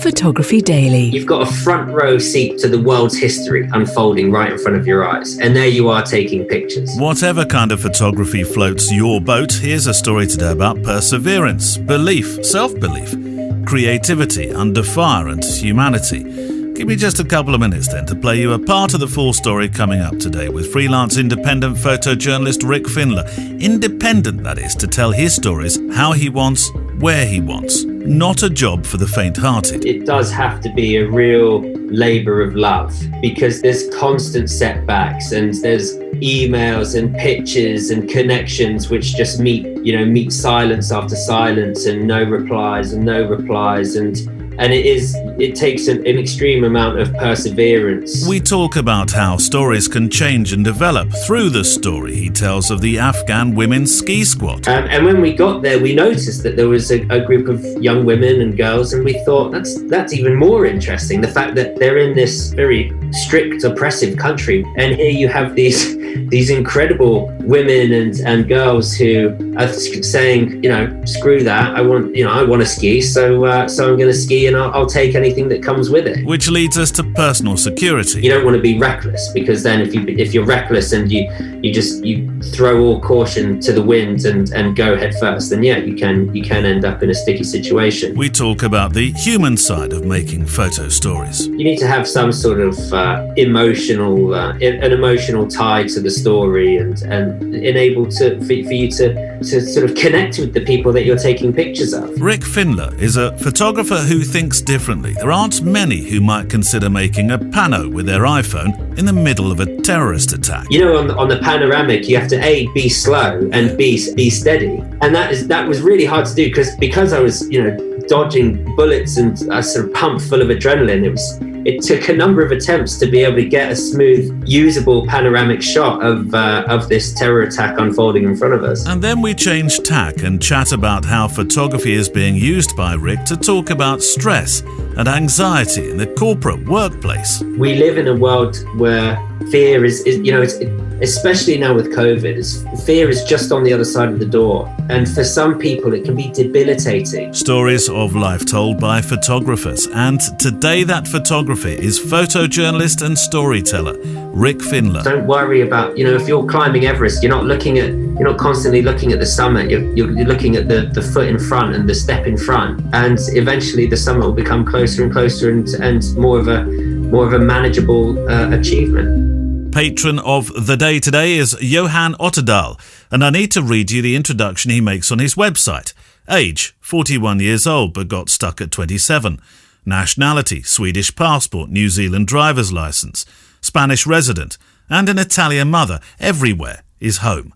Photography Daily. You've got a front row seat to the world's history unfolding right in front of your eyes, and there you are taking pictures. Whatever kind of photography floats your boat, here's a story today about perseverance, belief, self-belief, creativity under fire and humanity. Give me just a couple of minutes then to play you a part of the full story coming up today with freelance independent photojournalist Rick Findler. Independent, that is, to tell his stories how he wants, where he wants. Not a job for the faint-hearted. It does have to be a real labour of love because there's constant setbacks and there's emails and pitches and connections which just meet silence after silence and no replies and it takes an extreme amount of perseverance. We talk about how stories can change and develop through the story he tells of the Afghan women's ski squad. And when we got there, we noticed that there was a group of young women and girls, and we thought that's even more interesting. The fact that they're in this very strict, oppressive country, and here you have these incredible women and girls who are saying, screw that. I want to ski, so I'm going to ski, and I'll take anything that comes with it. Which leads us to personal security. You don't want to be reckless, because then if you're reckless and you throw all caution to the wind and go head first, then you can end up in a sticky situation. We talk about the human side of making photo stories. You need to have some sort of emotional tie to the story and enable for you to sort of connect with the people that you're taking pictures of. Rick Findler is a photographer who thinks differently. There aren't many who might consider making a pano with their iPhone in the middle of a terrorist attack. On the panoramic, you have to be slow and be steady, and that was really hard to do because I was dodging bullets and sort of pumped full of adrenaline. It took a number of attempts to be able to get a smooth, usable panoramic shot of this terror attack unfolding in front of us. And then we change tack and chat about how photography is being used by Rick to talk about stress and anxiety in the corporate workplace. We live in a world where fear is especially now with COVID, fear is just on the other side of the door. And for some people, it can be debilitating. Stories of life told by photographers. And today that photographer is photojournalist and storyteller Rick Findler. Don't worry about, if you're climbing Everest, you're not constantly looking at the summit. You're looking at the foot in front and the step in front. And eventually the summit will become closer and closer and more of a manageable achievement. Patron of the day today is Johan Otterdal, and I need to read you the introduction he makes on his website. Age, 41 years old, but got stuck at 27. Nationality, Swedish passport, New Zealand driver's license, Spanish resident, and an Italian mother. Everywhere is home.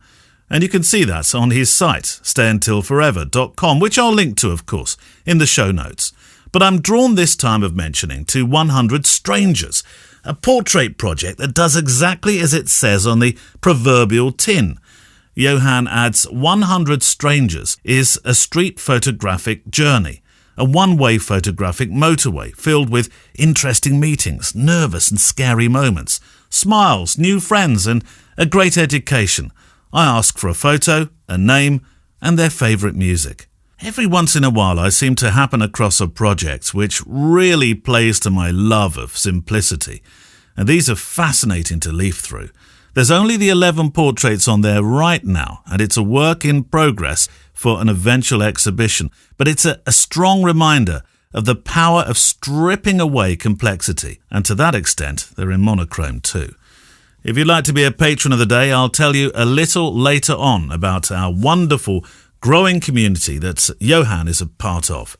And you can see that on his site, stayuntilforever.com, which I'll link to, of course, in the show notes. But I'm drawn this time of mentioning to 100 Strangers, a portrait project that does exactly as it says on the proverbial tin. Johan adds 100 Strangers is a street photographic journey, a one-way photographic motorway filled with interesting meetings, nervous and scary moments, smiles, new friends and a great education. I ask for a photo, a name and their favourite music. Every once in a while I seem to happen across a project which really plays to my love of simplicity, and these are fascinating to leaf through. There's only the 11 portraits on there right now, and it's a work in progress for an eventual exhibition, but it's a strong reminder of the power of stripping away complexity, and to that extent they're in monochrome too. If you'd like to be a patron of the day, I'll tell you a little later on about our wonderful growing community that Johan is a part of.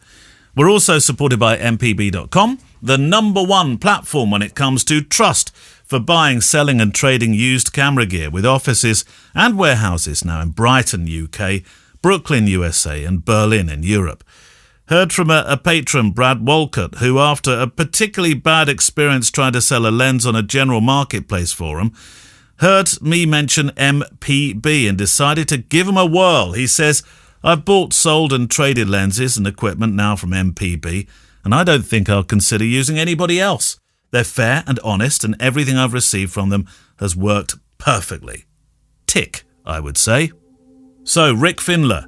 We're also supported by mpb.com, the #1 platform when it comes to trust for buying, selling and trading used camera gear, with offices and warehouses now in Brighton, UK, Brooklyn, USA and Berlin in Europe. Heard from a patron, Brad Walcott, who after a particularly bad experience trying to sell a lens on a general marketplace forum, heard me mention MPB and decided to give him a whirl. He says, I've bought, sold and traded lenses and equipment now from MPB, and I don't think I'll consider using anybody else. They're fair and honest, and everything I've received from them has worked perfectly. Tick, I would say. So, Rick Findler,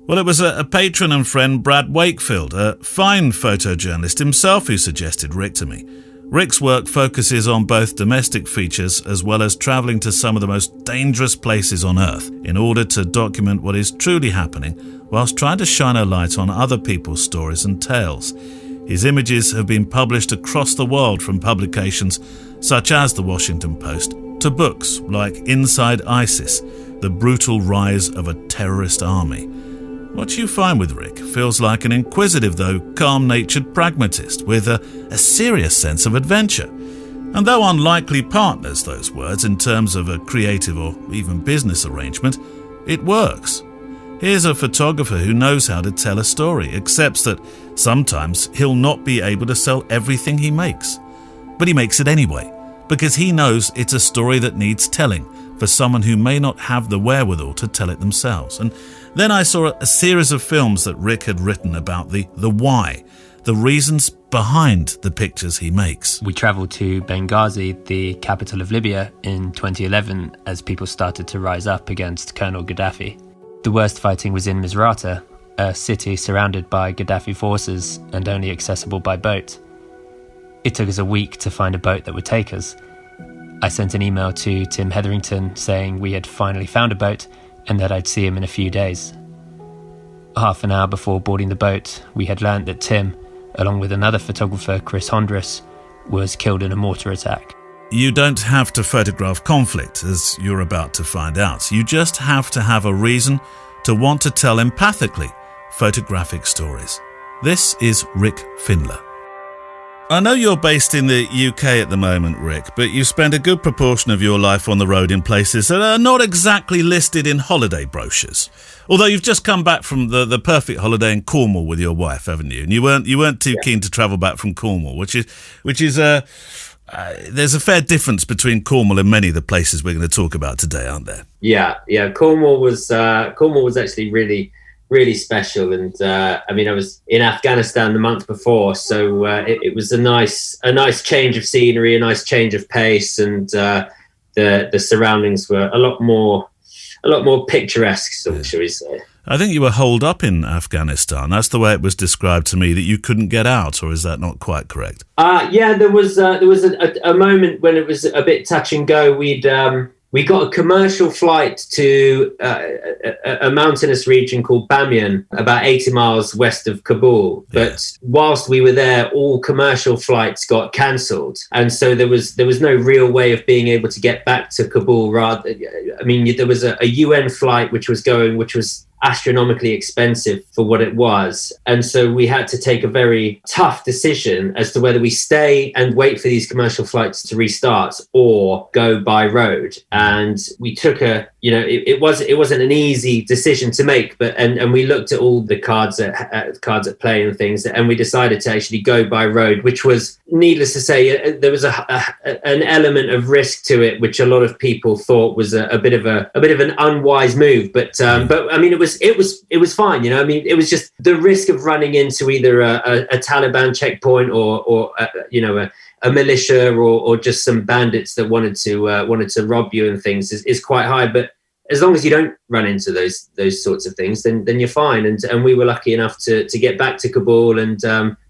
Well, it was a patron and friend, Brad Wakefield, a fine photojournalist himself, who suggested Rick to me. Rick's work focuses on both domestic features as well as travelling to some of the most dangerous places on Earth in order to document what is truly happening, whilst trying to shine a light on other people's stories and tales. His images have been published across the world, from publications such as The Washington Post to books like Inside ISIS, The Brutal Rise of a Terrorist Army. What you find with Rick feels like an inquisitive, though calm-natured pragmatist with a serious sense of adventure. And though unlikely partners, those words, in terms of a creative or even business arrangement, it works. Here's a photographer who knows how to tell a story, accepts that sometimes he'll not be able to sell everything he makes. But he makes it anyway, because he knows it's a story that needs telling for someone who may not have the wherewithal to tell it themselves. And then I saw a series of films that Rick had written about the why, the reasons behind the pictures he makes. We travelled to Benghazi, the capital of Libya, in 2011 as people started to rise up against Colonel Gaddafi. The worst fighting was in Misrata, a city surrounded by Gaddafi forces and only accessible by boat. It took us a week to find a boat that would take us. I sent an email to Tim Hetherington saying we had finally found a boat and that I'd see him in a few days. Half an hour before boarding the boat, we had learnt that Tim, along with another photographer, Chris Hondras, was killed in a mortar attack. You don't have to photograph conflict, as you're about to find out. You just have to have a reason to want to tell empathically photographic stories. This is Rick Findler. I know you're based in the UK at the moment, Rick, but you spend a good proportion of your life on the road in places that are not exactly listed in holiday brochures. Although you've just come back from the perfect holiday in Cornwall with your wife, haven't you? And you weren't too keen to travel back from Cornwall, which is there's a fair difference between Cornwall and many of the places we're going to talk about today, aren't there? Yeah. Cornwall was actually really special, and I was in Afghanistan the month before, so it was a nice change of scenery, a nice change of pace, and the surroundings were a lot more picturesque, shall we say. I think you were holed up in Afghanistan. That's the way it was described to me, that you couldn't get out, or is that not quite correct? There was a moment when it was a bit touch and go. We got a commercial flight to a mountainous region called Bamiyan, about 80 miles west of Kabul. But whilst we were there, all commercial flights got cancelled. And so there was no real way of being able to get back to Kabul. There was a UN flight which was astronomically expensive for what it was. And so we had to take a very tough decision as to whether we stay and wait for these commercial flights to restart or go by road. And we took it wasn't an easy decision to make, but and we looked at all the cards at play and things, and we decided to actually go by road, which was, needless to say, there was an element of risk to it, which a lot of people thought was a bit of an unwise move. But it was fine, it was just the risk of running into either a Taliban checkpoint or a militia or just some bandits that wanted to rob you and things is quite high. But as long as you don't run into those sorts of things, then you're fine. And we were lucky enough to get back to Kabul and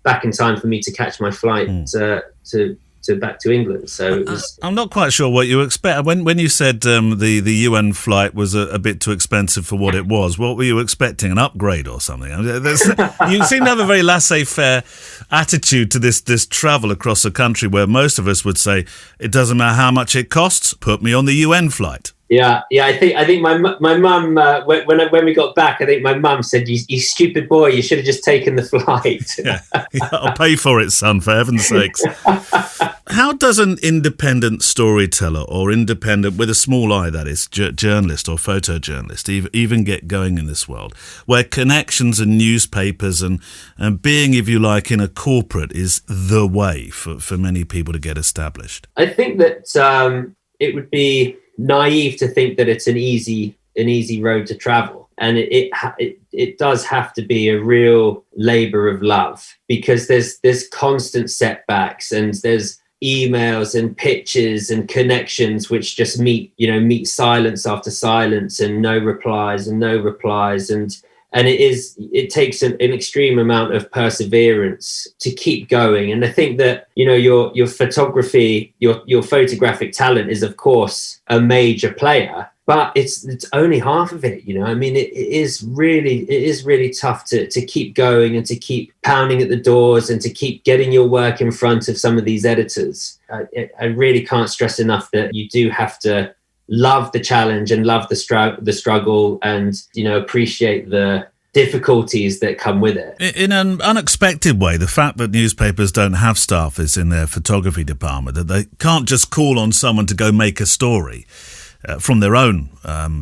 back in time for me to catch my flight to back to England. So it was... I'm not quite sure what you expect. When you said the UN flight was a bit too expensive for what it was, what were you expecting? An upgrade or something? You seem to have a very laissez-faire attitude to this travel across the country, where most of us would say, it doesn't matter how much it costs, put me on the UN flight. Yeah. I think my mum when we got back, I think my mum said, "You stupid boy, you should have just taken the flight." Yeah, I'll pay for it, son, for heaven's sakes. How does an independent storyteller, or independent with a small I, that is, journalist or photojournalist, even get going in this world, where connections and newspapers and being, if you like, in a corporate is the way for many people to get established? I think that it would be naive to think that it's an easy road to travel, and it does have to be a real labor of love, because there's constant setbacks, and there's emails and pitches and connections which just meet silence after silence, and no replies, and And it takes an extreme amount of perseverance to keep going. And I think that, your photography, your photographic talent is, of course, a major player, but it's only half of it. I mean, it is really tough to keep going and to keep pounding at the doors and to keep getting your work in front of some of these editors. I really can't stress enough that you do have to love the challenge and love the struggle and, appreciate the difficulties that come with it. In an unexpected way, the fact that newspapers don't have staffers in their photography department, that they can't just call on someone to go make a story from their own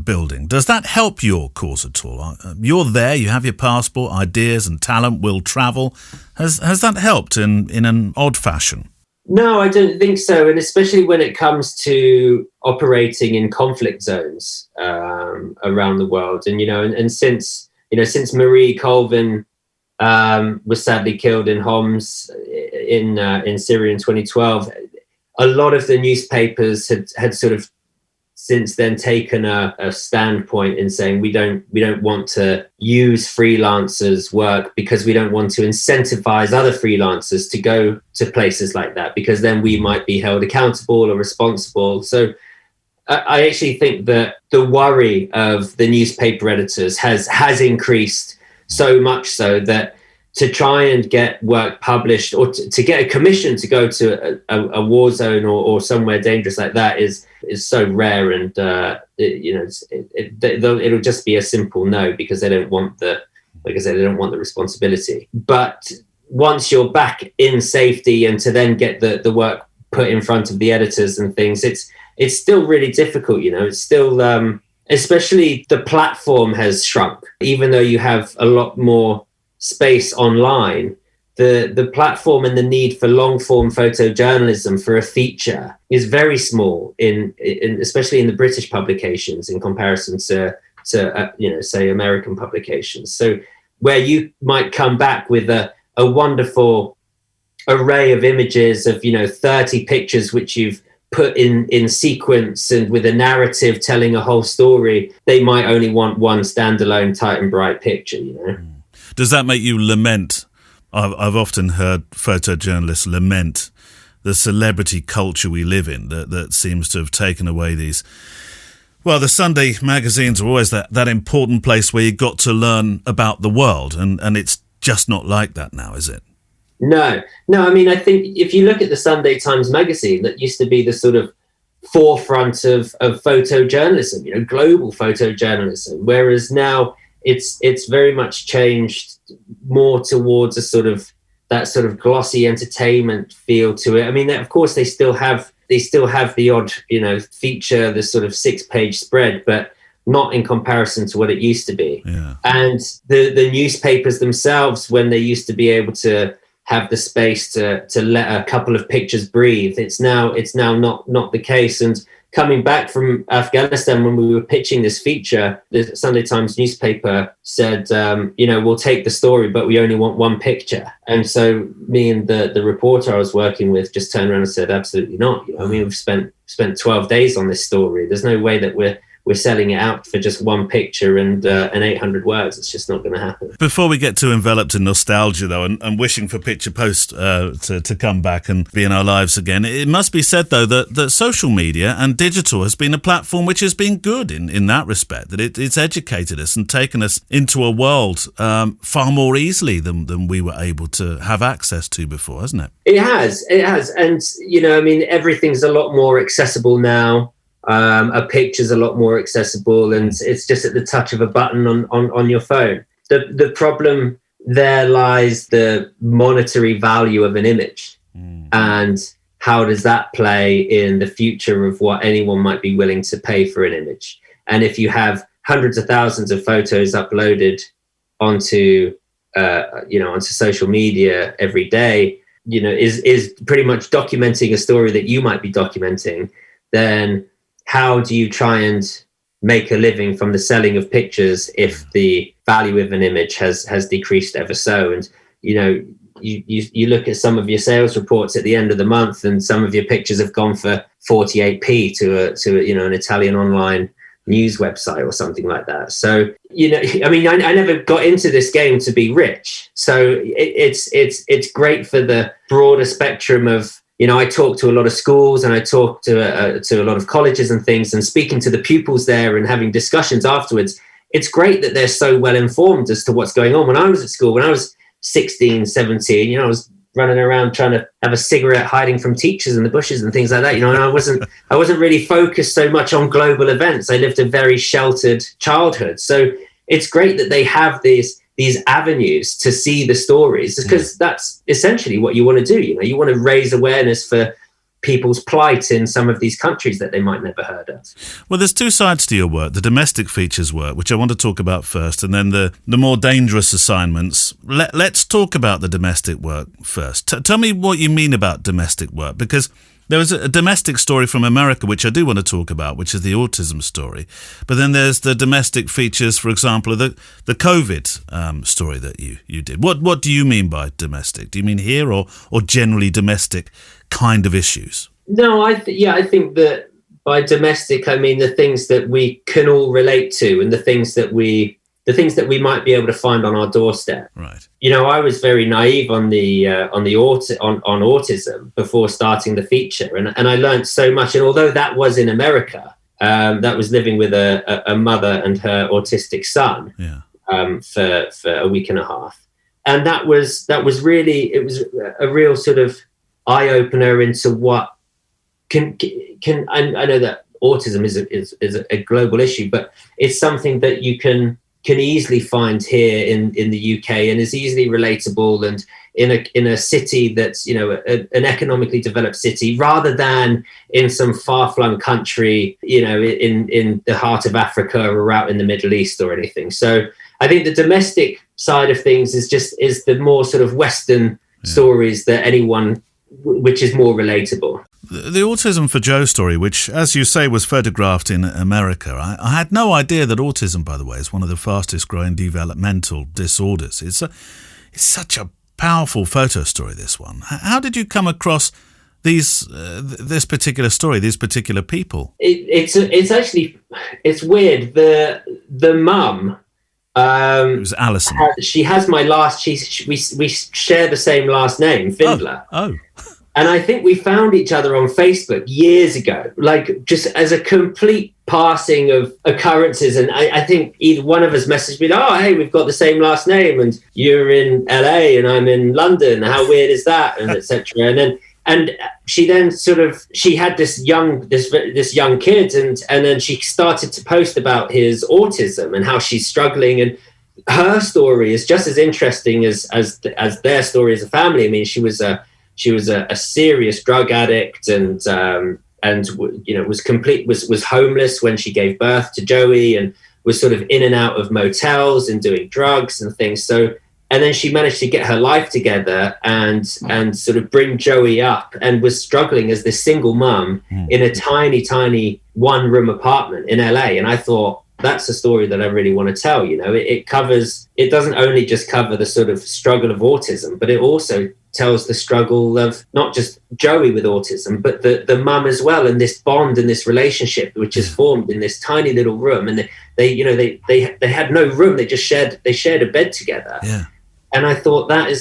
building, does that help your cause at all? You're there, you have your passport, ideas and talent will travel. Has that helped in an odd fashion? No, I don't think so. And especially when it comes to operating in conflict zones around the world. And, and since Marie Colvin was sadly killed in Homs in Syria in 2012, a lot of the newspapers had sort of since then taken a standpoint in saying we don't want to use freelancers' work because we don't want to incentivize other freelancers to go to places like that, because then we might be held accountable or responsible. So I actually think that the worry of the newspaper editors has increased so much so that to try and get work published or to get a commission to go to a war zone or somewhere dangerous like that is so rare. And, it'll just be a simple no, because they don't want they don't want the responsibility. But once you're back in safety and to then get the work put in front of the editors and things, it's still really difficult. It's still, especially the platform has shrunk, even though you have a lot more space online. The platform and the need for long form photojournalism for a feature is very small in especially in the British publications in comparison to say American publications. So where you might come back with a wonderful array of images of 30 pictures which you've put in sequence and with a narrative telling a whole story, they might only want one standalone tight and bright picture. Does that make you lament? I've often heard photojournalists lament the celebrity culture we live in that seems to have taken away these. Well, the Sunday magazines are always that important place where you got to learn about the world, and it's just not like that now, is it? No. I mean, I think if you look at the Sunday Times magazine, that used to be the sort of forefront of photojournalism, global photojournalism, whereas now it's very much changed more towards that sort of glossy entertainment feel to it. I mean, of course, they still have the odd, feature, the sort of 6-page spread, but not in comparison to what it used to be. Yeah. And the newspapers themselves, when they used to be able to have the space to let a couple of pictures breathe, it's now not the case. And coming back from Afghanistan, when we were pitching this feature, the Sunday Times newspaper said, we'll take the story, but we only want one picture. And so me and the reporter I was working with just turned around and said, absolutely not. We've spent 12 days on this story. There's no way that we're selling it out for just one picture and 800 words. It's just not going to happen. Before we get too enveloped in nostalgia, though, and wishing for Picture Post to come back and be in our lives again, it must be said, though, that social media and digital has been a platform which has been good in that respect, that it's educated us and taken us into a world far more easily than we were able to have access to before, hasn't it? It has. And, everything's a lot more accessible now. A picture's a lot more accessible, and it's just at the touch of a button on your phone. The problem there lies the monetary value of an image, and how does that play in the future of what anyone might be willing to pay for an image. And if you have hundreds of thousands of photos uploaded onto social media every day, is pretty much documenting a story that you might be documenting, then how do you try and make a living from the selling of pictures if the value of an image has decreased ever so? And, you look at some of your sales reports at the end of the month, and some of your pictures have gone for 48p to an Italian online news website or something like that. So, I mean, I never got into this game to be rich. So it's great for the broader spectrum of, I talk to a lot of schools and I talk to a lot of colleges and things, and speaking to the pupils there and having discussions afterwards. It's great that they're so well informed as to what's going on. When I was at school, when I was 16, 17, I was running around trying to have a cigarette, hiding from teachers in the bushes and things like that, and I wasn't really focused so much on global events. I lived a very sheltered childhood. So it's great that they have these avenues to see the stories, because that's essentially what you want to do. You want to raise awareness for people's plight in some of these countries that they might never heard of. Well, there's two sides to your work: the domestic features work, which I want to talk about first, and then the more dangerous assignments. Let's talk about the domestic work first. Tell me what you mean about domestic work, because there was a domestic story from America, which I do want to talk about, which is the autism story. But then there's the domestic features, for example, the COVID story that you did. What do you mean by domestic? Do you mean here or generally domestic kind of issues? No, I think that by domestic, I mean the things that we can all relate to, and the things that we might be able to find on our doorstep. Right. I was very naive on autism before starting the feature, and I learned so much. And although that was in America, that was living with a mother and her autistic son, for a week and a half, and that was really, it was a real sort of eye opener into what can. I know that autism is a global issue, but it's something that you can easily find here in the UK, and is easily relatable, and in a city that's an economically developed city, rather than in some far-flung country in the heart of Africa or out in the Middle East or anything. So I think the domestic side of things is the more sort of Western stories that which is more relatable. The Autism for Joe story, which, as you say, was photographed in America, I had no idea that autism, by the way, is one of the fastest growing developmental disorders. It's such a powerful photo story, this one. How did you come across this particular story, these particular people? It's actually weird. The mum, it was Alison. She has my last. We share the same last name, Findler. Oh. And I think we found each other on Facebook years ago, like just as a complete passing of occurrences. And I think either one of us messaged me, "Oh, hey, we've got the same last name, and you're in LA and I'm in London. How weird is that?" And etc. And she then she had this young kid, and then she started to post about his autism and how she's struggling. And her story is just as interesting as their story as a family. I mean, she was a serious drug addict, and was homeless when she gave birth to Joey, and was sort of in and out of motels and doing drugs and things. So, and then she managed to get her life together and sort of bring Joey up, and was struggling as this single mum in a tiny 1-room apartment in LA. And I thought, that's a story that I really want to tell. It doesn't only just cover the sort of struggle of autism, but it also tells the struggle of not just Joey with autism, but the mum as well, and this bond and this relationship which is formed in this tiny little room. And they had no room; they shared a bed together. Yeah. And I thought I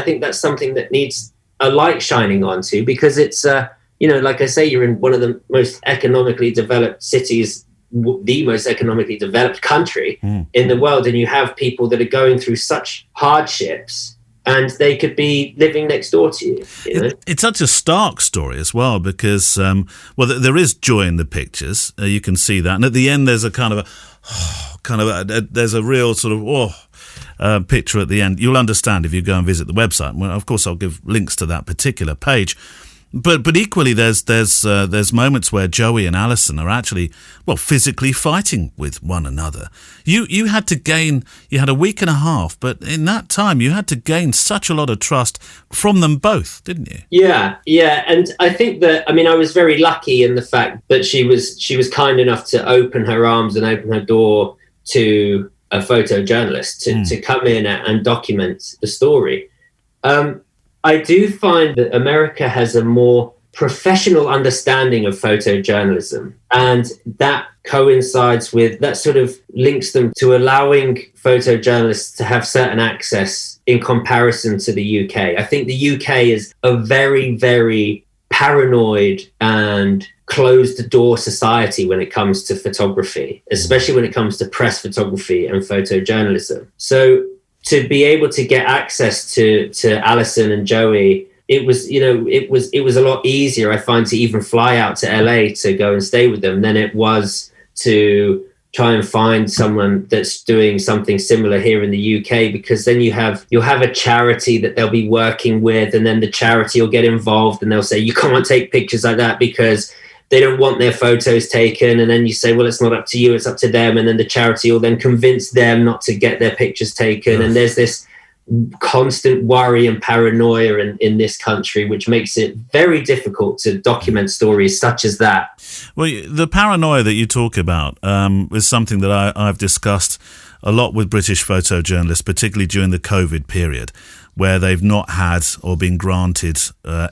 think that's something that needs a light shining onto, because it's like I say, you're in one of the most economically developed cities, the most economically developed country in the world, and you have people that are going through such hardships, and they could be living next door to you. It's such a stark story as well, because there is joy in the pictures. You can see that, and at the end there's a there's a real sort of picture at the end. You'll understand if you go and visit the website. Well, of course, I'll give links to that particular page. But equally, there's moments where Joey and Alison are actually, physically fighting with one another. You had a week and a half, but in that time you had to gain such a lot of trust from them both, didn't you? Yeah, and I think that, I was very lucky in the fact that she was kind enough to open her arms and open her door to a photojournalist to come in and document the story. I do find that America has a more professional understanding of photojournalism. And that coincides with, that sort of links them to allowing photojournalists to have certain access in comparison to the UK. I think the UK is a very, very paranoid and closed door society when it comes to photography, especially when it comes to press photography and photojournalism. So to be able to get access to Alison and Joey, it was a lot easier, I find, to even fly out to LA to go and stay with them than it was to try and find someone that's doing something similar here in the UK, because then you'll have a charity that they'll be working with, and then the charity will get involved and they'll say, you can't take pictures like that because they don't want their photos taken. And then you say, well, it's not up to you, it's up to them. And then the charity will then convince them not to get their pictures taken. And there's this constant worry and paranoia in this country, which makes it very difficult to document stories such as that. Well, the paranoia that you talk about is something that I've discussed a lot with British photojournalists, particularly during the COVID period, where they've not had or been granted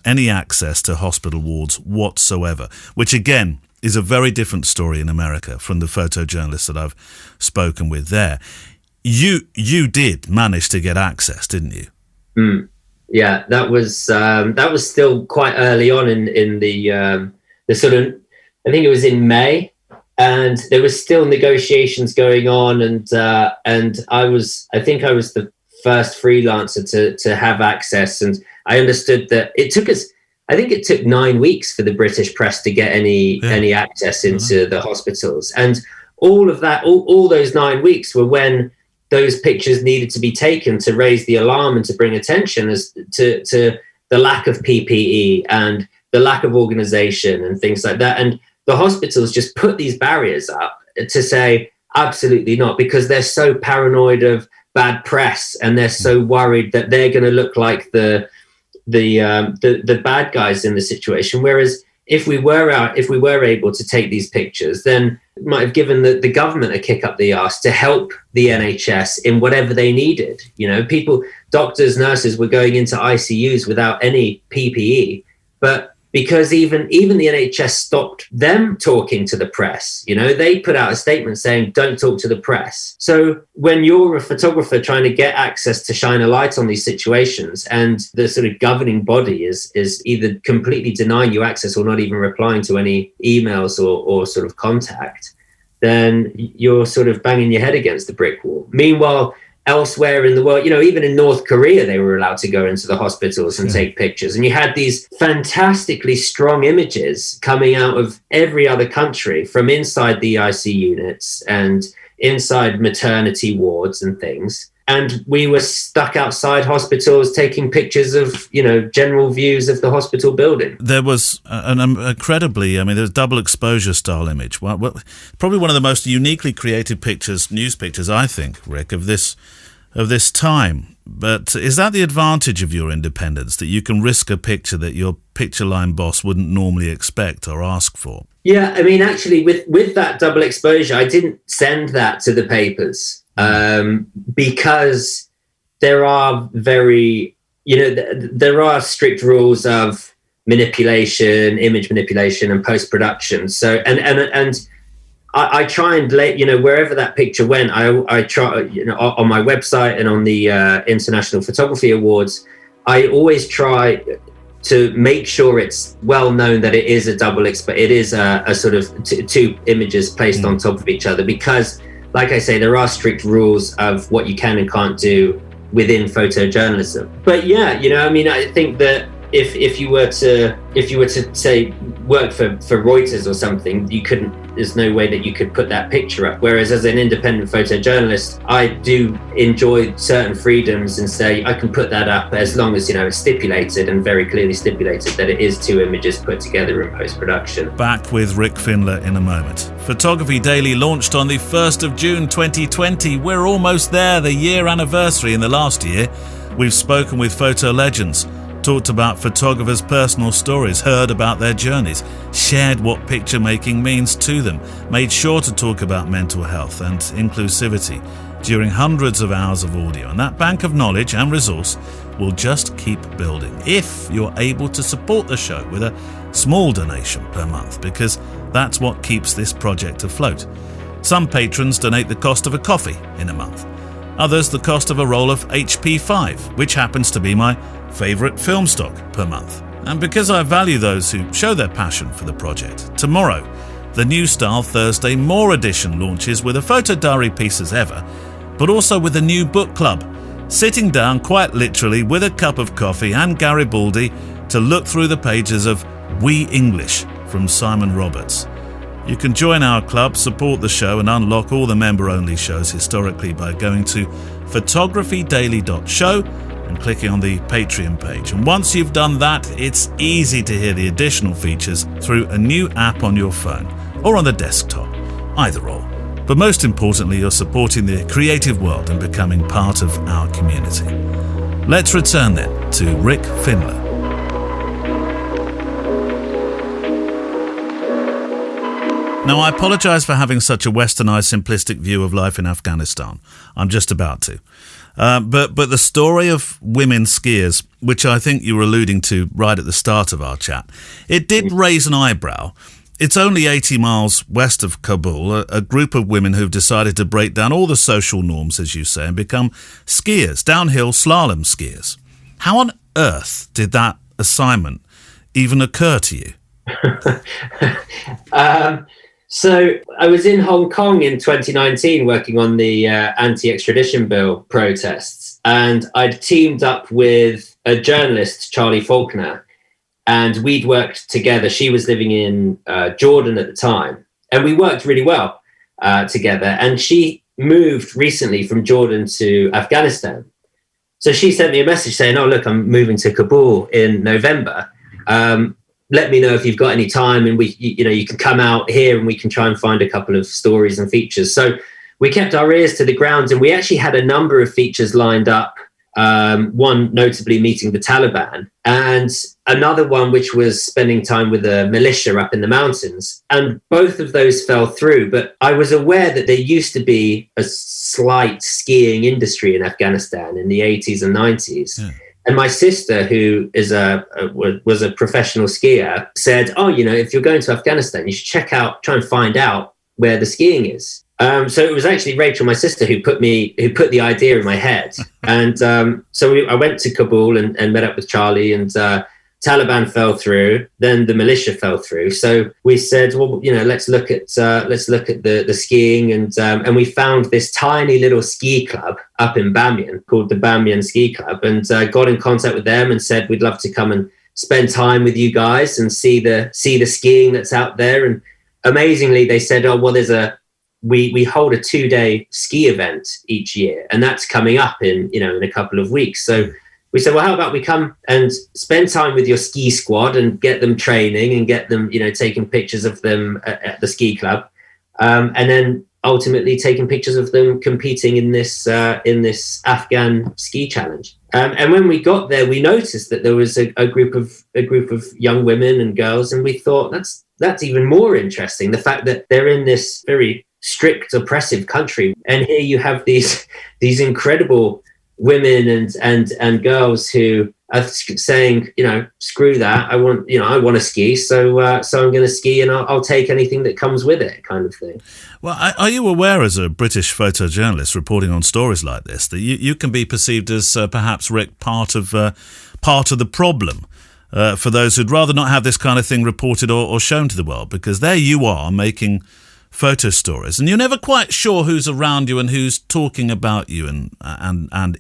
any access to hospital wards whatsoever, which again is a very different story in America from the photojournalists that I've spoken with there. You did manage to get access, didn't you? Yeah, that was still quite early on in the sort of, I think it was in May, and there was still negotiations going on, and I think I was the first freelancer to have access, and I understood that it took 9 weeks for the British press to get any access into the hospitals, and all of that, all those 9 weeks were when those pictures needed to be taken to raise the alarm and to bring attention as to the lack of PPE and the lack of organization and things like that. And the hospitals just put these barriers up to say, absolutely not, because they're so paranoid of bad press and they're so worried that they're going to look like the bad guys in the situation. Whereas if we were able to take these pictures, then it might have given the government a kick up the arse to help the NHS in whatever they needed. You know, doctors, nurses were going into ICUs without any PPE, but because even the NHS stopped them talking to the press, you know, they put out a statement saying, don't talk to the press. So when you're a photographer trying to get access to shine a light on these situations, and the sort of governing body is either completely denying you access or not even replying to any emails or sort of contact, then you're sort of banging your head against the brick wall. Meanwhile, elsewhere in the world, you know, even in North Korea, they were allowed to go into the hospitals and take pictures. And you had these fantastically strong images coming out of every other country from inside the IC units and inside maternity wards and things. And we were stuck outside hospitals taking pictures of, you know, general views of the hospital building. There was an incredibly, there's double exposure style image. Well, probably one of the most uniquely created news pictures, I think, Rick, of this time. But is that the advantage of your independence, that you can risk a picture that your picture line boss wouldn't normally expect or ask for? Yeah, actually, with that double exposure, I didn't send that to the papers. Because there are there are strict rules of manipulation, image manipulation, and post-production. So, and I try and wherever that picture went, I try, on my website and on the International Photography Awards, I always try to make sure it's well known that it is a double it is a sort of two images placed on top of each other, because, like I say, there are strict rules of what you can and can't do within photojournalism. But yeah, I think that if you were to say work for Reuters or something, there's no way that you could put that picture up. Whereas as an independent photojournalist, I do enjoy certain freedoms and say I can put that up as long as, it's stipulated and very clearly stipulated that it is two images put together in post-production. Back with Rick Findler in a moment. Photography Daily launched on the 1st of June 2020. We're almost there, the year anniversary in the last year. We've spoken with photo legends, talked about photographers' personal stories, heard about their journeys, shared what picture making means to them, made sure to talk about mental health and inclusivity, during hundreds of hours of audio, and that bank of knowledge and resource will just keep building if you're able to support the show with a small donation per month, because that's what keeps this project afloat. Some patrons donate the cost of a coffee in a month, others the cost of a roll of HP5, which happens to be my favourite film stock, per month. And because I value those who show their passion for the project, tomorrow the New Style Thursday More edition launches with a photo diary piece as ever, but also with a new book club, sitting down quite literally with a cup of coffee and Garibaldi to look through the pages of We English from Simon Roberts. You can join our club, support the show and unlock all the member-only shows historically by going to photographydaily.show and clicking on the Patreon page. And once you've done that, it's easy to hear the additional features through a new app on your phone or on the desktop, either or. But most importantly, you're supporting the creative world and becoming part of our community. Let's return then to Rick Findler. Now, I apologise for having such a westernised, simplistic view of life in Afghanistan. I'm just about to. But the story of women skiers, which I think you were alluding to right at the start of our chat, it did raise an eyebrow. It's only 80 miles west of Kabul, a group of women who've decided to break down all the social norms, as you say, and become skiers, downhill slalom skiers. How on earth did that assignment even occur to you? So I was in Hong Kong in 2019 working on the anti-extradition bill protests, and I'd teamed up with a journalist, Charlie Faulkner, and we'd worked together. She was living in Jordan at the time, and we worked really well together. And she moved recently from Jordan to Afghanistan. So she sent me a message saying, "Oh, look, I'm moving to Kabul in November. Let me know if you've got any time, and you can come out here and we can try and find a couple of stories and features." So we kept our ears to the ground, and we actually had a number of features lined up. One notably meeting the Taliban, and another one which was spending time with a militia up in the mountains. And both of those fell through, but I was aware that there used to be a slight skiing industry in Afghanistan in the 80s and 90s. Yeah. And my sister, who is was a professional skier, said, "Oh, if you're going to Afghanistan, you should try and find out where the skiing is." So it was actually Rachel, my sister, who put the idea in my head. And so I went to Kabul and met up with Charlie, and Taliban fell through. Then the militia fell through. So we said, well, let's look at the skiing, and we found this tiny little ski club up in Bamiyan called the Bamiyan Ski Club, and got in contact with them and said, "We'd love to come and spend time with you guys and see the skiing that's out there." And amazingly, they said, "Oh, well, we hold a 2-day ski event each year, and that's coming up in a couple of weeks." So we said, well, how about we come and spend time with your ski squad and get them training and get them, taking pictures of them at the ski club, and then ultimately taking pictures of them competing in this Afghan ski challenge. And when we got there, we noticed that there was a group of young women and girls, and we thought that's even more interesting. The fact that they're in this very strict, oppressive country, and here you have these incredible women and girls who are saying, screw that, I want to ski, so I'm going to ski, and I'll take anything that comes with it, kind of thing. Well, are you aware, as a British photojournalist reporting on stories like this, that you can be perceived as perhaps, Rick, part of the problem for those who'd rather not have this kind of thing reported or shown to the world? Because there you are making photo stories, and you're never quite sure who's around you and who's talking about you and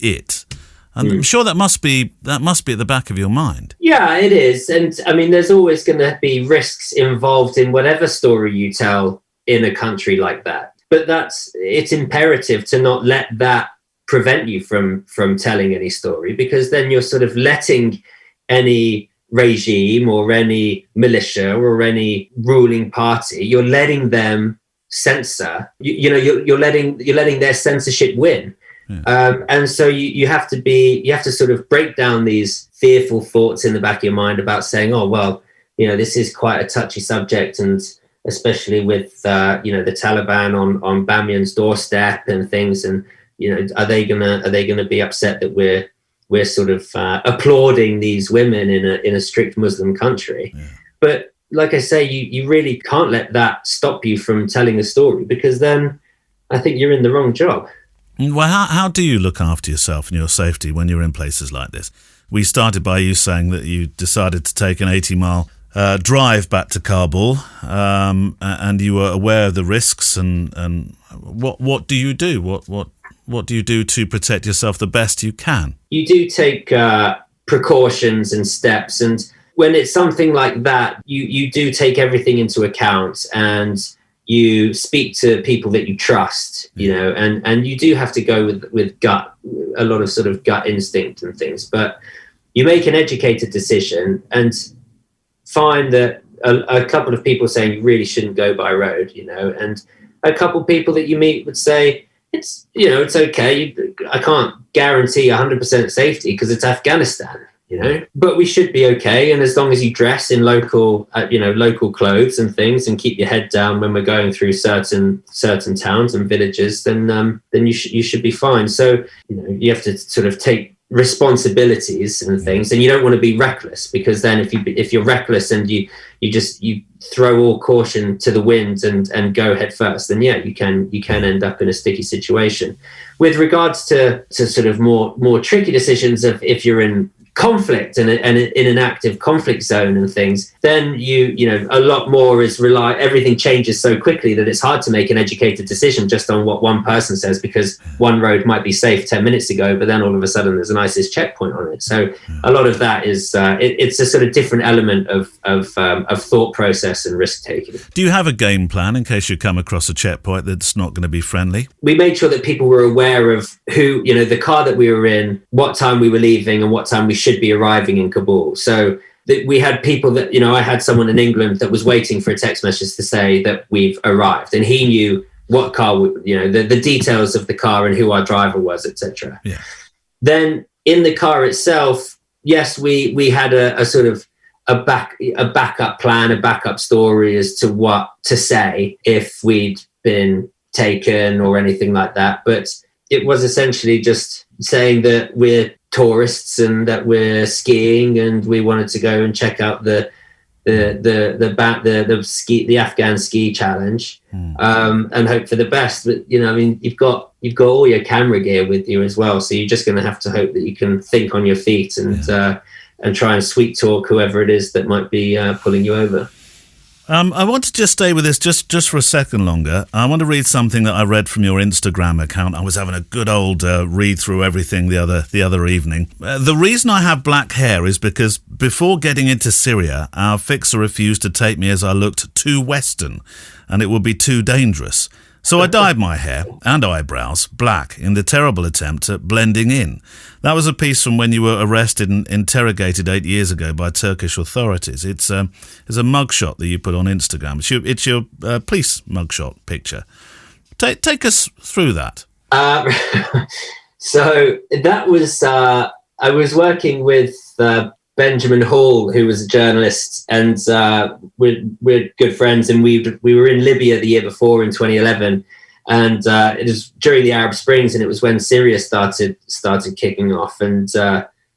it. And I'm sure that must be at the back of your mind. Yeah, it is. And I mean, there's always going to be risks involved in whatever story you tell in a country like that. But it's imperative to not let that prevent you from telling any story, because then you're sort of letting any regime or any militia or any ruling party, you're letting them censor, you're letting their censorship win. Yeah. And so you have to sort of break down these fearful thoughts in the back of your mind about saying, oh, well, this is quite a touchy subject, and especially with the Taliban on Bamiyan's doorstep and things, and are they gonna be upset that we're sort of applauding these women in a strict Muslim country? Yeah. But like I say, you really can't let that stop you from telling a story, because then I think you're in the wrong job. Well, how do you look after yourself and your safety when you're in places like this? We started by you saying that you decided to take an 80-mile drive back to Kabul, and you were aware of the risks. And what do you do? What do you do to protect yourself the best you can? You do take precautions and steps, and when it's something like that, you do take everything into account, and you speak to people that you trust, and you do have to go with gut, a lot of sort of gut instinct and things, but you make an educated decision and find that a couple of people saying you really shouldn't go by road, and a couple of people that you meet would say, it's okay. I can't guarantee 100% safety because it's Afghanistan, but we should be okay. And as long as you dress in local clothes and things, and keep your head down when we're going through certain towns and villages, then you should be fine. So, you have to sort of take responsibilities and things, and you don't want to be reckless, because then if you're reckless and you throw all caution to the wind and go head first, then you can end up in a sticky situation. With regards to sort of more tricky decisions of if you're in conflict and in an active conflict zone and things, then a lot more is everything changes so quickly that it's hard to make an educated decision just on what one person says, because one road might be safe 10 minutes ago, but then all of a sudden there's an ISIS checkpoint on it. So a lot of that is it's a sort of different element of thought process and risk taking. Do you have a game plan in case you come across a checkpoint that's not going to be friendly? We made sure that people were aware of who, the car that we were in, what time we were leaving, and what time we should be arriving in Kabul. So we had people that, I had someone in England that was waiting for a text message to say that we've arrived, and he knew what car, the details of the car and who our driver was, etc. Yeah. Then in the car itself, yes, we had a sort of a backup plan, a backup story as to what to say if we'd been taken or anything like that. But it was essentially just saying that we're tourists and that we're skiing and we wanted to go and check out the Afghan ski challenge, and hope for the best. But you've got all your camera gear with you as well, so you're just going to have to hope that you can think on your feet and try and sweet talk whoever it is that might be pulling you over. I want to just stay with this just for a second longer. I want to read something that I read from your Instagram account. I was having a good old read through everything the other evening. The reason I have black hair is because before getting into Syria, our fixer refused to take me as I looked too Western, and it would be too dangerous. So I dyed my hair and eyebrows black in the terrible attempt at blending in. That was a piece from when you were arrested and interrogated 8 years ago by Turkish authorities. It's a mugshot that you put on Instagram. It's your police mugshot picture. Take us through that. So that was I was working with Benjamin Hall, who was a journalist, and we're good friends, and we were in Libya the year before in 2011, and it was during the Arab Springs, and it was when Syria started kicking off, and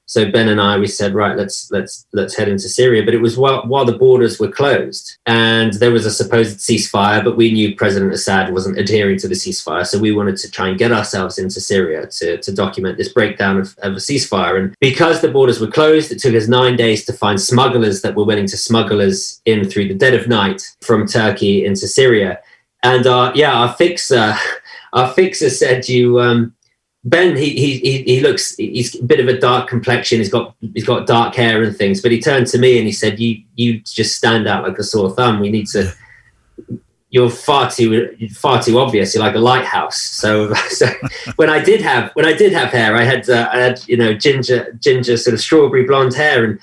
so Ben and I, we said, right, let's head into Syria. But it was while the borders were closed, and there was a supposed ceasefire, but we knew President Assad wasn't adhering to the ceasefire, so we wanted to try and get ourselves into Syria to document this breakdown of a ceasefire. And because the borders were closed, it took us 9 days to find smugglers that were willing to smuggle us in through the dead of night from Turkey into Syria. And our fixer said, Ben, he looks, he's a bit of a dark complexion. He's got dark hair and things. But he turned to me and he said, "You just stand out like a sore thumb. We need to. You're far too obvious. You're like a lighthouse." So when I did have hair, I had ginger sort of strawberry blonde hair, and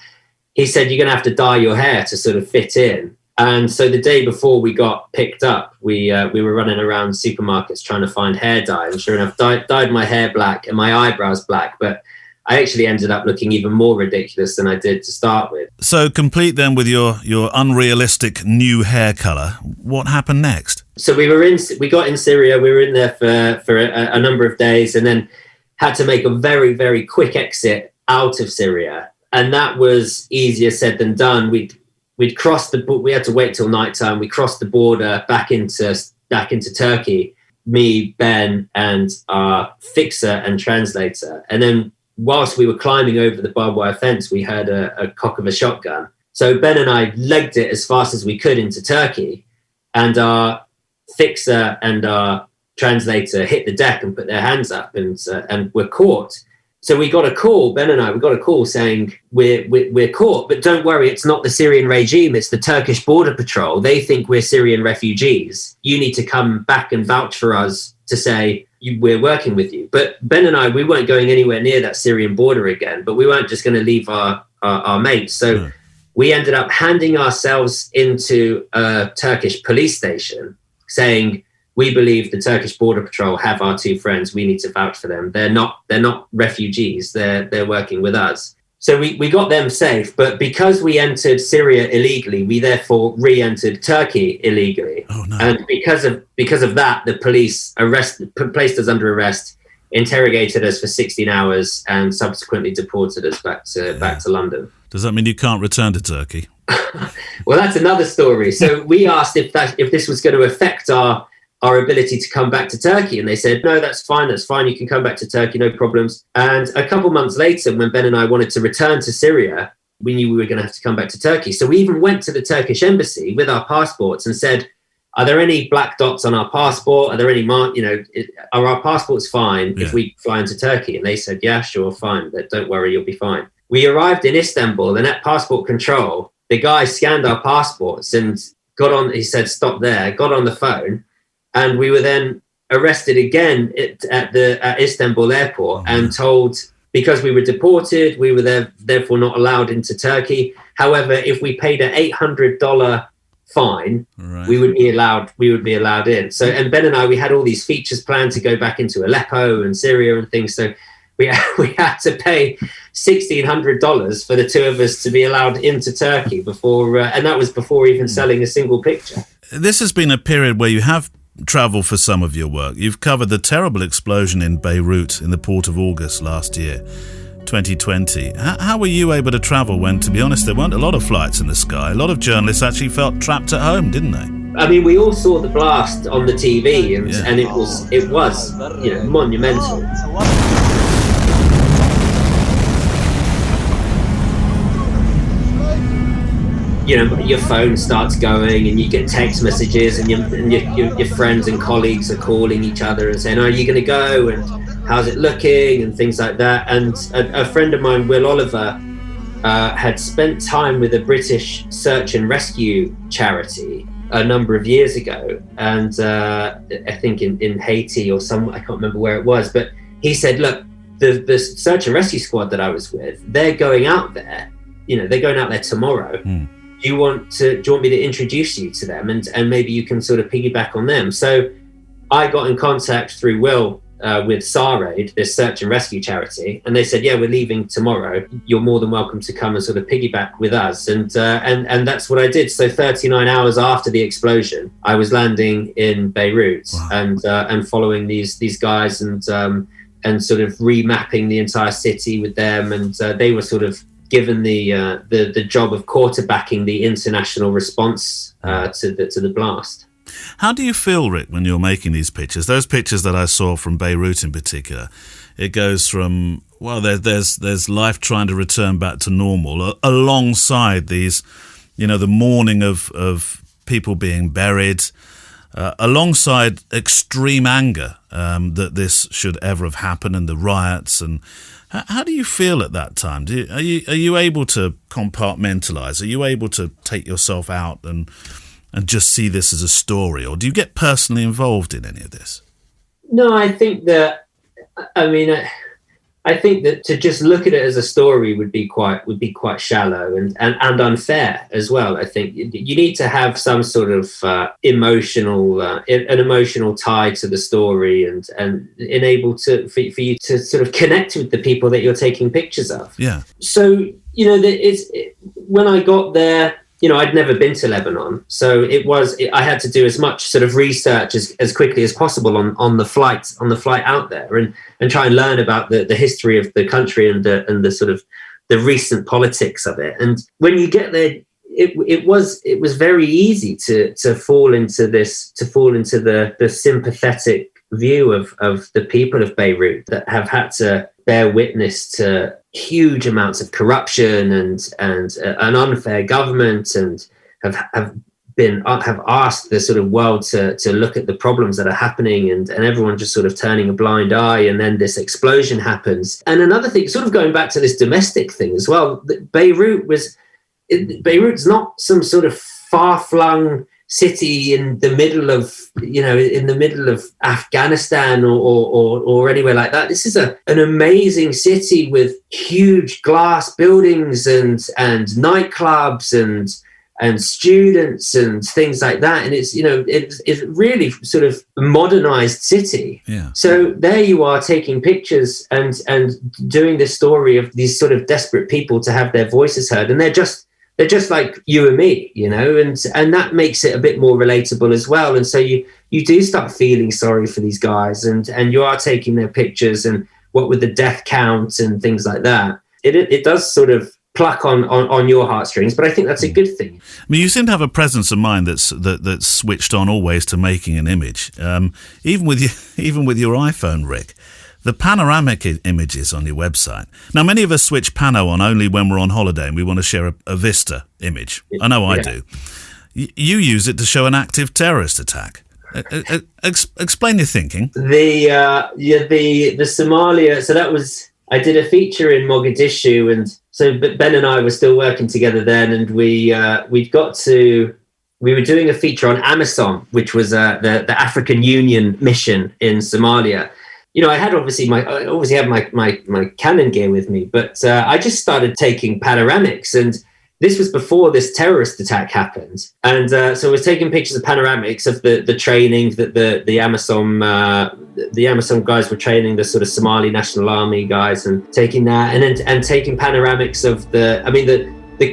he said, "You're going to have to dye your hair to sort of fit in." And so the day before we got picked up, we were running around supermarkets trying to find hair dye. And sure enough, dyed my hair black and my eyebrows black. But I actually ended up looking even more ridiculous than I did to start with. So complete then with your unrealistic new hair colour. What happened next? So we got in Syria. We were in there for a number of days, and then had to make a very, very quick exit out of Syria. And that was easier said than done. We'd crossed we had to wait till nighttime. We crossed the border back into Turkey, me, Ben, and our fixer and translator. And then whilst we were climbing over the barbed wire fence, we heard a cock of a shotgun. So Ben and I legged it as fast as we could into Turkey, and our fixer and our translator hit the deck and put their hands up, and were caught. So we got a call, Ben and I, saying we're caught, but don't worry, it's not the Syrian regime, it's the Turkish Border Patrol. They think we're Syrian refugees. You need to come back and vouch for us to say we're working with you. But Ben and I, we weren't going anywhere near that Syrian border again, but we weren't just going to leave our mates. So we ended up handing ourselves into a Turkish police station, saying, we believe the Turkish Border Patrol have our two friends. We need to vouch for them. They're not refugees. They're working with us. So we got them safe. But because we entered Syria illegally, we therefore re-entered Turkey illegally. Oh, no. And because of that, the police placed us under arrest, interrogated us for 16 hours, and subsequently deported us back to London. Does that mean you can't return to Turkey? Well, that's another story. So we asked if this was going to affect our ability to come back to Turkey. And they said, no, that's fine. You can come back to Turkey, no problems. And a couple months later, when Ben and I wanted to return to Syria, we knew we were going to have to come back to Turkey. So we even went to the Turkish embassy with our passports and said, are there any black dots on our passport? Are there any are our passports fine if we fly into Turkey? And they said, yeah, sure, fine. But don't worry, you'll be fine. We arrived in Istanbul, and at passport control, the guy scanned our passports and he said, stop there, got on the phone. And we were then arrested again at Istanbul airport and told, because we were deported, we were therefore not allowed into Turkey. However, if we paid an $800 fine, we would be allowed in. So, and Ben and I, we had all these features planned to go back into Aleppo and Syria and things. So we had to pay $1,600 for the two of us to be allowed into Turkey before, and that was before even selling a single picture. This has been a period where you have travel for some of your work. You've covered the terrible explosion in Beirut in the port of August last year, 2020. How were you able to travel when, to be honest, there weren't a lot of flights in the sky? A lot of journalists actually felt trapped at home, didn't they? I mean, we all saw the blast on the TV, and it was monumental. Your phone starts going and you get text messages, and your friends and colleagues are calling each other and saying, are you going to go? And how's it looking? And things like that. And a friend of mine, Will Oliver, had spent time with a British search and rescue charity a number of years ago. And I think in Haiti or I can't remember where it was, but he said, look, the search and rescue squad that I was with, they're going out there, they're going out there tomorrow. Do you want me to introduce you to them, and maybe you can sort of piggyback on them? So I got in contact through Will with SARAID, this search and rescue charity, and they said, yeah, we're leaving tomorrow. You're more than welcome to come and sort of piggyback with us. And that's what I did. So 39 hours after the explosion, I was landing in Beirut. Wow. and following these guys and sort of remapping the entire city with them. And they were sort of given the job of quarterbacking the international response to the blast. How do you feel, Rick, when you're making these pictures? Those pictures that I saw from Beirut in particular, it goes from, well, there's life trying to return back to normal alongside these, the mourning of people being buried, alongside extreme anger that this should ever have happened, and the riots. And how do you feel at that time? Are you able to compartmentalize? Are you able to take yourself out and just see this as a story, or do you get personally involved in any of this? No, I think that, I think that to just look at it as a story would be quite shallow and unfair as well. I think you need to have some sort of emotional tie to the story and enable for you to sort of connect with the people that you're taking pictures of. Yeah. So when I got there, I'd never been to Lebanon, so I had to do as much sort of research as quickly as possible on the flight out there, and try and learn about the history of the country and the sort of the recent politics of it. And when you get there, it was very easy to fall into the sympathetic view of the people of Beirut that have had to bear witness to huge amounts of corruption and an unfair government, and have asked the sort of world to look at the problems that are happening, and everyone just sort of turning a blind eye, and then this explosion happens. And another thing, sort of going back to this domestic thing as well, Beirut's not some sort of far-flung city in the middle of Afghanistan or anywhere like that. This is an amazing city with huge glass buildings and nightclubs and students and things like that. And it's really sort of a modernized city. Yeah. So there you are taking pictures and doing this story of these sort of desperate people to have their voices heard, and they're just like you and me, and that makes it a bit more relatable as well. And so you do start feeling sorry for these guys, and you are taking their pictures, and what with the death count and things like that, it does sort of pluck on your heartstrings, but I think that's a good thing. I mean, you seem to have a presence of mind that's switched on always to making an image, even with your iPhone, Rick. The panoramic images on your website. Now, many of us switch Pano on only when we're on holiday and we want to share a Vista image. I know I do. You use it to show an active terrorist attack. Explain your thinking. The Somalia. So that was, I did a feature in Mogadishu, and so Ben and I were still working together then, and we were doing a feature on AMISOM, which was the African Union mission in Somalia. I had obviously had my Canon gear with me, but I just started taking panoramics, and this was before this terrorist attack happened. And so I was taking pictures of panoramics of the training that the AMISOM guys were training, the sort of Somali National Army guys, and taking that, and taking panoramics of the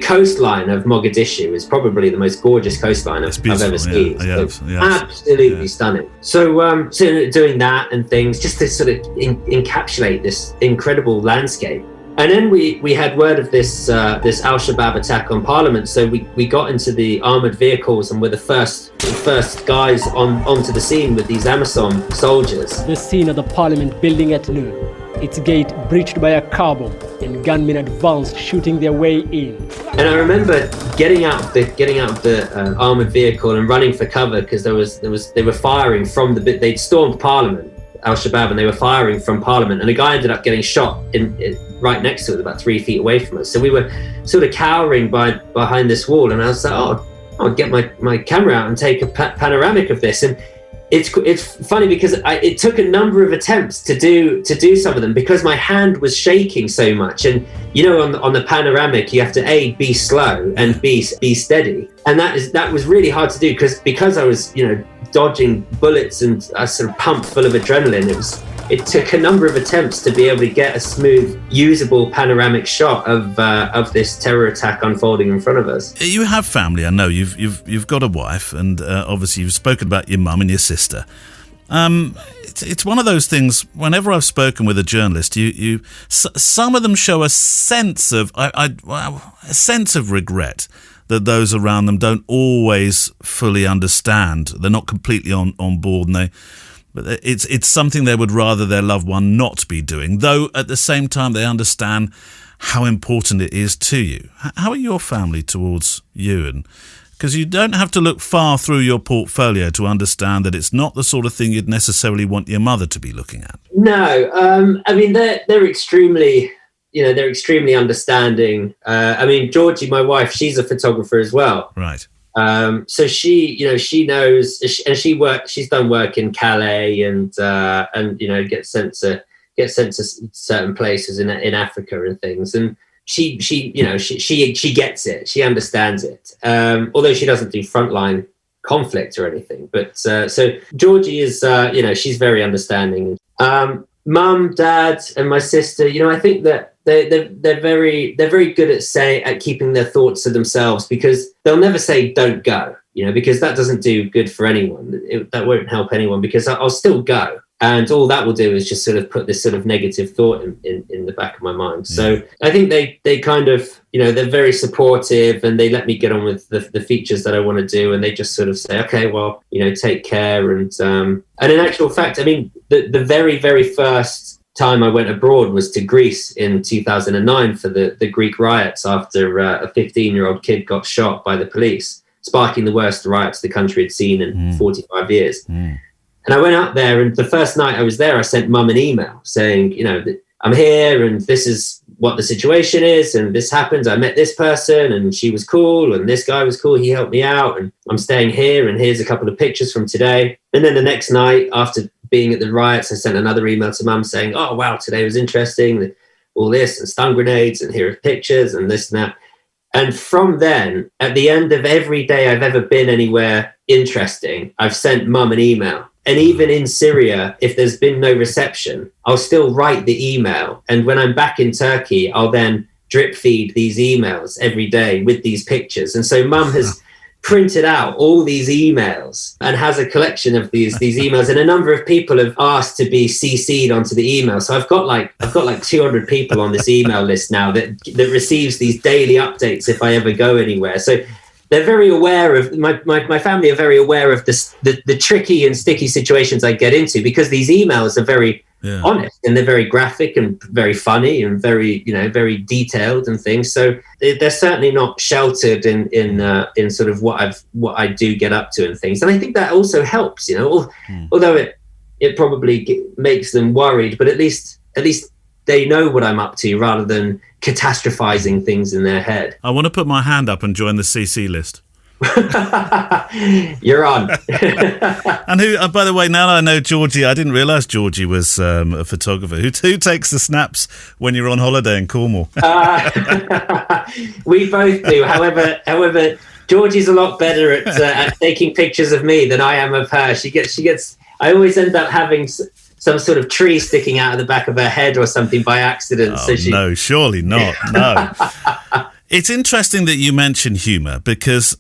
coastline of Mogadishu is probably the most gorgeous coastline I've ever seen. Absolutely stunning. So, doing that and things just to sort of encapsulate this incredible landscape. And then we had word of this Al-Shabaab attack on Parliament. So we got into the armored vehicles and were the first guys onto the scene with these AMISOM soldiers. The scene of the Parliament building at noon. Its gate breached by a carbine, and gunmen advanced, shooting their way in. And I remember getting out of the armored vehicle and running for cover, because they were firing from they'd stormed Parliament, Al-Shabaab, and they were firing from Parliament, and a guy ended up getting shot right next to it, about 3 feet away from us. So we were sort of cowering behind this wall, and I was like, I'll get my camera out and take a panoramic of this. And it's funny because it took a number of attempts to do some of them, because my hand was shaking so much. And on the panoramic you have to be slow and be steady, and that was really hard to do because I was dodging bullets and sort of pumped full of adrenaline. It took a number of attempts to be able to get a smooth, usable panoramic shot of this terror attack unfolding in front of us. You have family, I know. You've got a wife, and obviously you've spoken about your mum and your sister. It's one of those things. Whenever I've spoken with a journalist, some of them show a sense of regret that those around them don't always fully understand. They're not completely on board, and but it's something they would rather their loved one not be doing, though at the same time they understand how important it is to you. How are your family towards you? And because you don't have to look far through your portfolio to understand that it's not the sort of thing you'd necessarily want your mother to be looking at. No, I mean they're extremely understanding. I mean, Georgie, my wife, she's a photographer as well. Right. So she knows, and she's done work in Calais and gets get sent to certain places in Africa and things, and she gets it, she understands it, although she doesn't do frontline conflict or anything. But so Georgie is, she's very understanding. Mum, dad, and my sister, I think that they're very good at keeping their thoughts to themselves, because they'll never say don't go, because that doesn't do good for anyone. That won't help anyone, because I'll still go. And all that will do is just sort of put this sort of negative thought in the back of my mind. So I think they kind of, they're very supportive, and they let me get on with the features that I want to do. And they just sort of say, okay, well, take care. And in actual fact, I mean, the very, very first time I went abroad was to Greece in 2009 for the Greek riots, after a 15-year-old kid got shot by the police, sparking the worst riots the country had seen in 45 years. And I went out there, and the first night I was there, I sent Mum an email saying, I'm here, and this is what the situation is, and this happened. I met this person, and she was cool, and this guy was cool. He helped me out, and I'm staying here, and here's a couple of pictures from today. And then the next night, after being at the riots, I sent another email to Mum saying, oh, wow, today was interesting, all this, and stun grenades, and here are pictures, and this and that. And from then, at the end of every day I've ever been anywhere interesting, I've sent Mum an email. And even in Syria, if there's been no reception, I'll still write the email. And when I'm back in Turkey, I'll then drip feed these emails every day with these pictures. And so Mum has printed out all these emails and has a collection of these emails. And a number of people have asked to be CC'd onto the email. So I've got like 200 people on this email list now that receives these daily updates if I ever go anywhere. So they're very aware of, my family are very aware of the tricky and sticky situations I get into, because these emails are very honest, and they're very graphic and very funny and very, very detailed and things. So they're certainly not sheltered in sort of what I do get up to and things. And I think that also helps, although it probably makes them worried, but at least they know what I'm up to, rather than catastrophizing things in their head. I want to put my hand up and join the CC list. You're on. And who, by the way, now that I know Georgie, I didn't realise Georgie was a photographer. Who takes the snaps when you're on holiday in Cornwall? We both do. However, Georgie's a lot better at taking pictures of me than I am of her. She gets. I always end up having some sort of tree sticking out of the back of her head or something by accident. Oh, no, surely not. No. It's interesting that you mention humour, because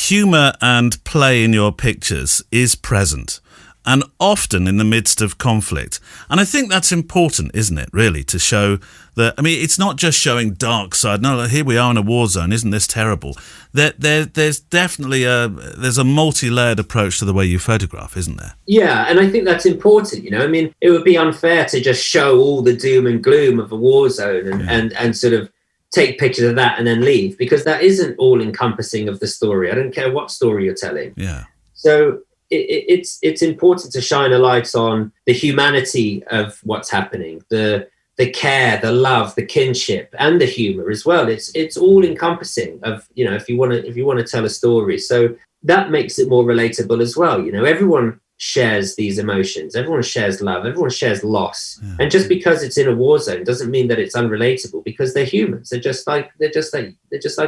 humour and play in your pictures is present, and often in the midst of conflict. And I think that's important, isn't it, really, to show that, I mean, it's not just showing dark side. No, here we are in a war zone. Isn't this terrible? There's definitely there's a multi-layered approach to the way you photograph, isn't there? Yeah, and I think that's important. I mean, it would be unfair to just show all the doom and gloom of a war zone and sort of take pictures of that and then leave, because that isn't all encompassing of the story. I don't care what story you're telling. Yeah. So it's important to shine a light on the humanity of what's happening, the care, the love, the kinship, and the humor as well. It's all encompassing of, if you want to tell a story. So that makes it more relatable as well. Everyone shares these emotions. Everyone shares love. Everyone shares loss. Yeah. And just because it's in a war zone doesn't mean that it's unrelatable, because they're humans. They're just like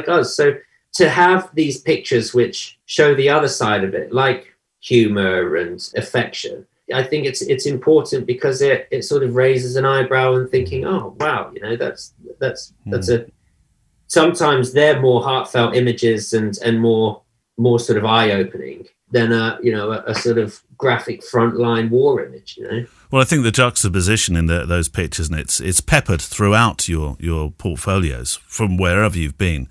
us. So to have these pictures which show the other side of it, like humor and affection, I think it's important, because it sort of raises an eyebrow and thinking, oh wow, that's a, sometimes they're more heartfelt images and more sort of eye-opening than a sort of graphic frontline war image. Well, I think the juxtaposition in those pictures, and it's peppered throughout your portfolios from wherever you've been,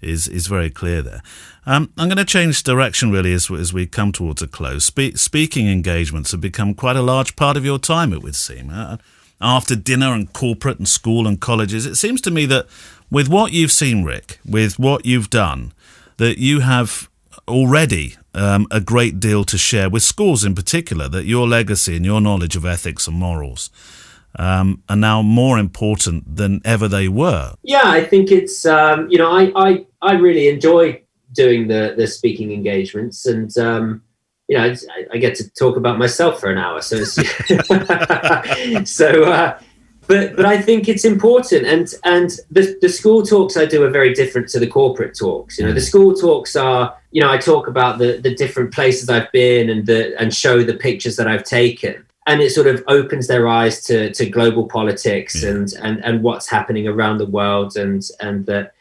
is very clear there. I'm going to change direction really as we come towards a close. Speaking engagements have become quite a large part of your time, it would seem. After dinner and corporate and school and colleges, it seems to me that with what you've seen, Rick, with what you've done, that you have already a great deal to share with schools in particular, that your legacy and your knowledge of ethics and morals are now more important than ever they were. Yeah, I think it's, I really enjoy doing the speaking engagements, and I get to talk about myself for an hour. So it's but I think it's important, and the school talks I do are very different to the corporate talks. The school talks are, I talk about the different places I've been and show the pictures that I've taken, and it sort of opens their eyes to global politics and what's happening around the world, and that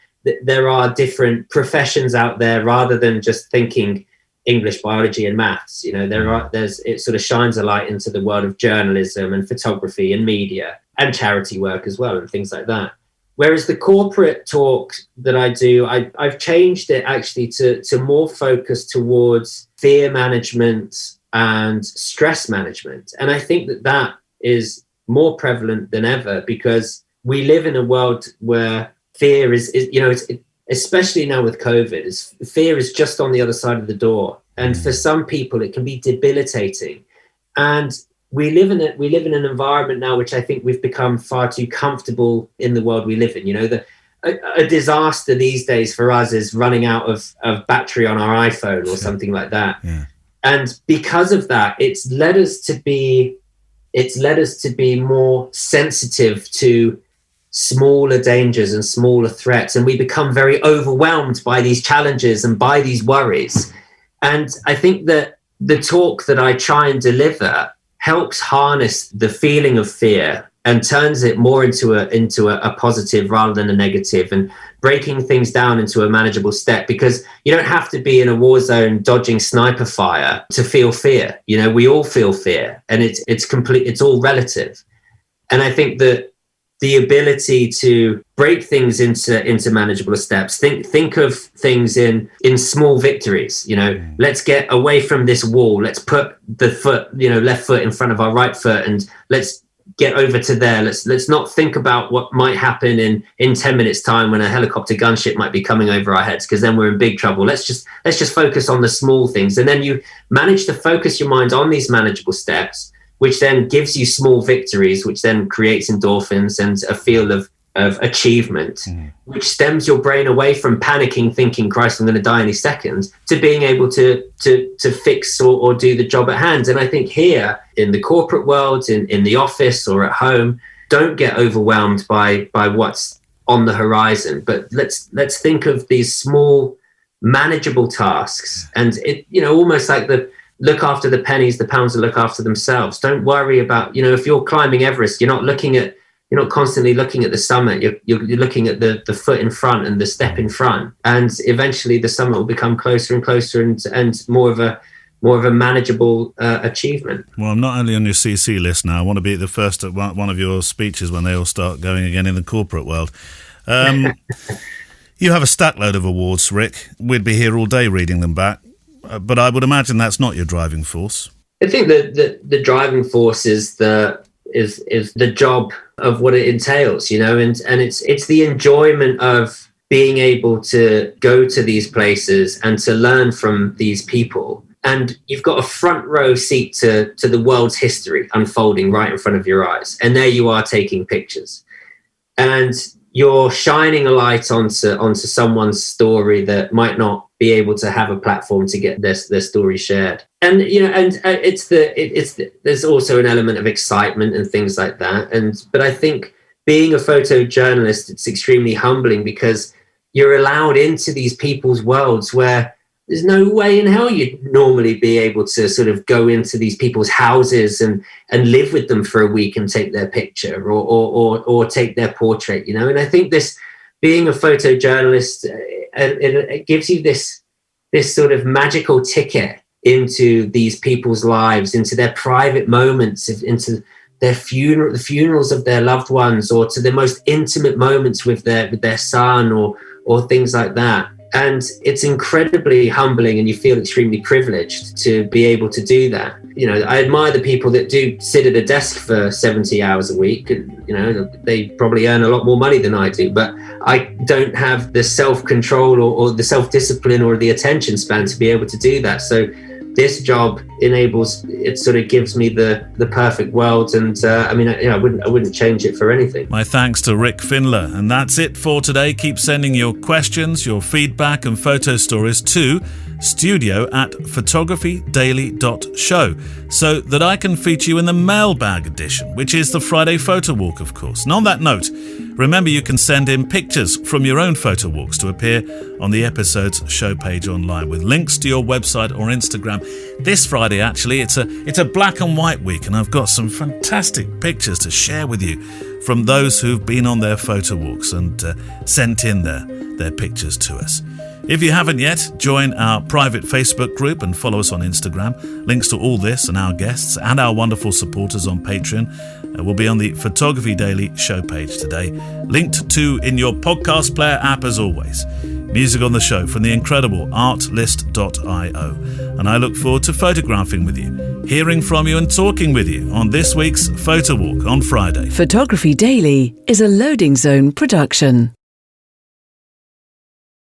there are different professions out there rather than just thinking English, biology, and maths. It sort of shines a light into the world of journalism and photography and media and charity work as well, and things like that. Whereas the corporate talk that I do, I've changed it actually to more focus towards fear management and stress management. And I think that is more prevalent than ever, because we live in a world where fear is especially now with COVID, fear is just on the other side of the door. And for some people, it can be debilitating. And we live in an environment now which I think we've become far too comfortable in the world we live in. A disaster these days for us is running out of battery on our iPhone or something like that. Yeah. And because of that, it's led us to be more sensitive to smaller dangers and smaller threats, and we become very overwhelmed by these challenges and by these worries. And I think that the talk that I try and deliver helps harness the feeling of fear and turns it more into a positive rather than a negative, and breaking things down into a manageable step, because you don't have to be in a war zone dodging sniper fire to feel fear. We all feel fear, and it's all relative. And I think that the ability to break things into manageable steps, think of things in small victories. Let's get away from this wall. Let's put the left foot in front of our right foot, and let's get over to there. Let's not think about what might happen in 10 minutes time when a helicopter gunship might be coming over our heads, because then we're in big trouble. Let's just focus on the small things. And then you manage to focus your mind on these manageable steps, which then gives you small victories, which then creates endorphins and a feel of achievement, which stems your brain away from panicking, thinking, Christ, I'm going to die any second, to being able to fix or do the job at hand. And I think here in the corporate world, in the office or at home, don't get overwhelmed by what's on the horizon, but let's think of these small, manageable tasks. And almost like look after the pennies, the pounds will look after themselves. Don't worry about, if you're climbing Everest, you're not constantly looking at the summit. You're looking at the foot in front and the step in front. And eventually the summit will become closer and closer and more of a manageable achievement. Well, I'm not only on your CC list now, I want to be at the first at one of your speeches when they all start going again in the corporate world. You have a stack load of awards, Rick. We'd be here all day reading them back. But I would imagine that's not your driving force. I think that the driving force is the job of what it entails, and it's the enjoyment of being able to go to these places and to learn from these people. And you've got a front row seat to the world's history unfolding right in front of your eyes. And there you are taking pictures. And you're shining a light onto someone's story that might not be able to have a platform to get their story shared. And there's also an element of excitement and things like that. But I think being a photojournalist, it's extremely humbling, because you're allowed into these people's worlds where there's no way in hell you'd normally be able to sort of go into these people's houses and live with them for a week and take their picture or take their portrait, And I think this, being a photojournalist, it gives you this sort of magical ticket into these people's lives, into their private moments, into the funerals of their loved ones, or to the most intimate moments with their son or things like that. And it's incredibly humbling, and you feel extremely privileged to be able to do that. I admire the people that do sit at a desk for 70 hours a week. They probably earn a lot more money than I do, but I don't have the self-control or the self-discipline or the attention span to be able to do that. So this job it sort of gives me the perfect world. And I wouldn't change it for anything. My thanks to Rick Findler. And that's it for today. Keep sending your questions, your feedback and photo stories to studio@photographydaily.show so that I can feature you in the mailbag edition, which is the Friday photo walk, of course. And on that note, remember you can send in pictures from your own photo walks to appear on the episode's show page online with links to your website or Instagram. This Friday, actually, it's a black and white week, and I've got some fantastic pictures to share with you from those who've been on their photo walks and sent in their pictures to us. If you haven't yet, join our private Facebook group and follow us on Instagram. Links to all this and our guests and our wonderful supporters on Patreon will be on the Photography Daily show page today, linked to in your podcast player app as always. Music on the show from the incredible artlist.io. And I look forward to photographing with you, hearing from you and talking with you on this week's Photo Walk on Friday. Photography Daily is a Loading Zone production.